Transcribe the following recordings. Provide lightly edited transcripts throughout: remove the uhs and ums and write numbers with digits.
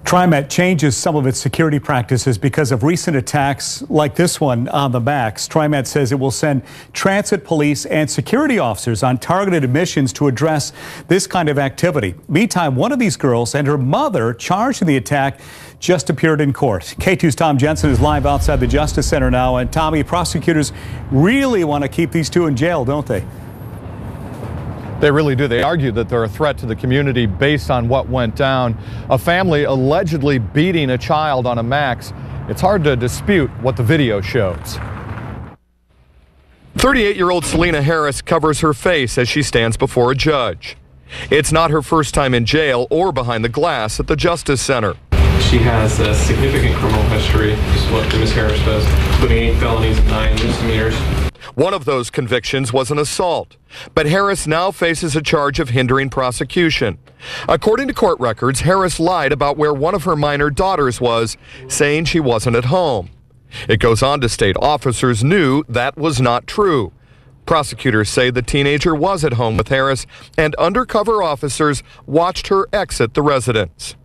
TriMet changes some of its security practices because of recent attacks like this one on the Max. TriMet says it will send transit police and security officers on targeted missions to address this kind of activity. Meantime, one of these girls and her mother charged in the attack just appeared in court. K2's Tom Jensen is live outside the Justice Center now. And Tommy, prosecutors really want to keep these two in jail, don't they? They really do. They argue that they're a threat to the community based on what went down. A family allegedly beating a child on a Max. It's hard to dispute what the video shows. 38-year-old Selena Harris covers her face as she stands before a judge. It's not her first time in jail or behind the glass at the Justice Center. She has a significant criminal history, is what Ms. Harris does, including 8 felonies and 9 misdemeanors. One of those convictions was an assault, but Harris now faces a charge of hindering prosecution. According to court records, Harris lied about where one of her minor daughters was, saying she wasn't at home. It goes on to state officers knew that was not true. Prosecutors say the teenager was at home with Harris, and undercover officers watched her exit the residence.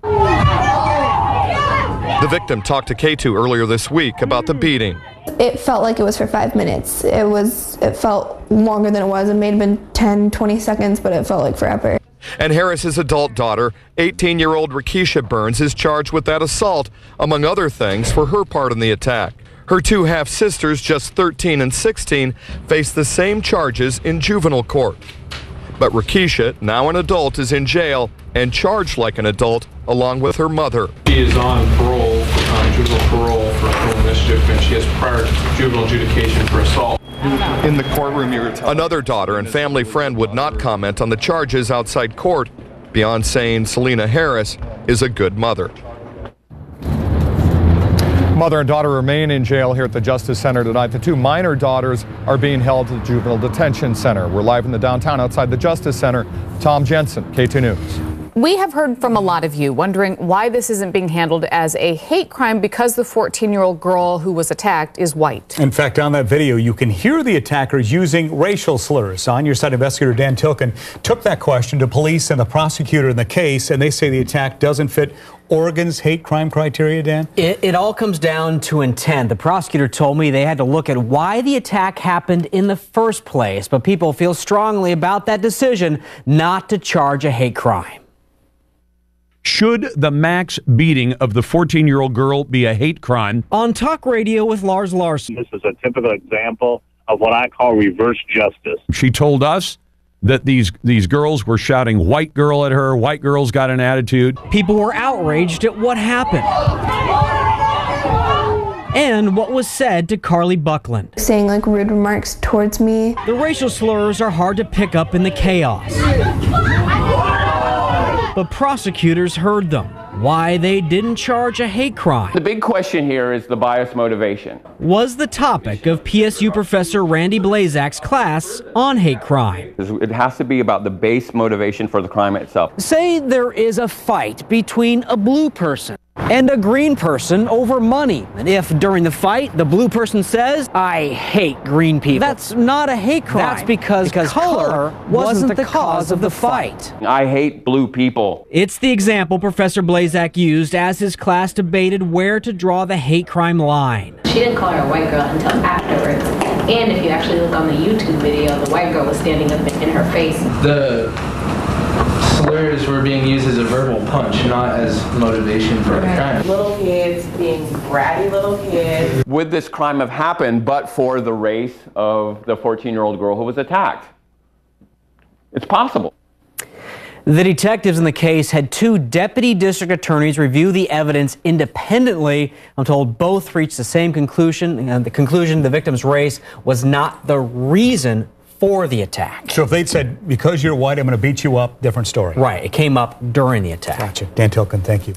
The victim talked to K2 earlier this week about the beating. It felt like it was for 5 minutes. It felt longer than it was. It may have been 10, 20 seconds, but it felt like forever. And Harris's adult daughter, 18-year-old Rakisha Burns, is charged with that assault, among other things, for her part in the attack. Her 2 half-sisters, just 13 and 16, face the same charges in juvenile court. But Rakisha, now an adult, is in jail and charged like an adult, along with her mother. She is on parole, juvenile parole for criminal mischief, and she has prior juvenile adjudication for assault. In the courtroom, you were telling another daughter and family friend would not comment on the charges outside court, beyond saying Selena Harris is a good mother. Mother and daughter remain in jail here at the Justice Center tonight. The 2 minor daughters are being held at the Juvenile Detention Center. We're live in the downtown outside the Justice Center. Tom Jensen, K2 News. We have heard from a lot of you wondering why this isn't being handled as a hate crime because the 14-year-old girl who was attacked is white. In fact, on that video, you can hear the attackers using racial slurs. On your side, investigator Dan Tilken took that question to police and the prosecutor in the case, and they say the attack doesn't fit Oregon's hate crime criteria, Dan? It all comes down to intent. The prosecutor told me they had to look at why the attack happened in the first place, but people feel strongly about that decision not to charge a hate crime. Should the Max beating of the 14-year-old girl be a hate crime? On Talk Radio with Lars Larson. This is a typical example of what I call reverse justice. She told us that these girls were shouting white girl at her. White girl's got an attitude. People were outraged at what happened and what was said to Carly Buckland. Saying like rude remarks towards me. The racial slurs are hard to pick up in the chaos. But prosecutors heard them. Why they didn't charge a hate crime. The big question here is the bias motivation. Was the topic of PSU professor Randy Blazak's class on hate crime. It has to be about the base motivation for the crime itself. Say there is a fight between a blue person and a green person over money. And if during the fight the blue person says, "I hate green people," that's not a hate crime. That's because color wasn't the cause of the fight. I hate blue people. It's the example Professor Blazak used as his class debated where to draw the hate crime line. She didn't call her a white girl until afterwards. And if you actually look on the YouTube video, the white girl was standing up in her face. The slurs were being used as a verbal punch, not as motivation for the crime. Little kids being bratty little kids. Would this crime have happened but for the race of the 14-year-old girl who was attacked? It's possible. The detectives in the case had 2 deputy district attorneys review the evidence independently. I'm told both reached the same conclusion, and the conclusion the victim's race was not the reason for the attack. So if they'd said, because you're white, I'm going to beat you up, different story. Right. It came up during the attack. Gotcha. Dan Tilken, thank you.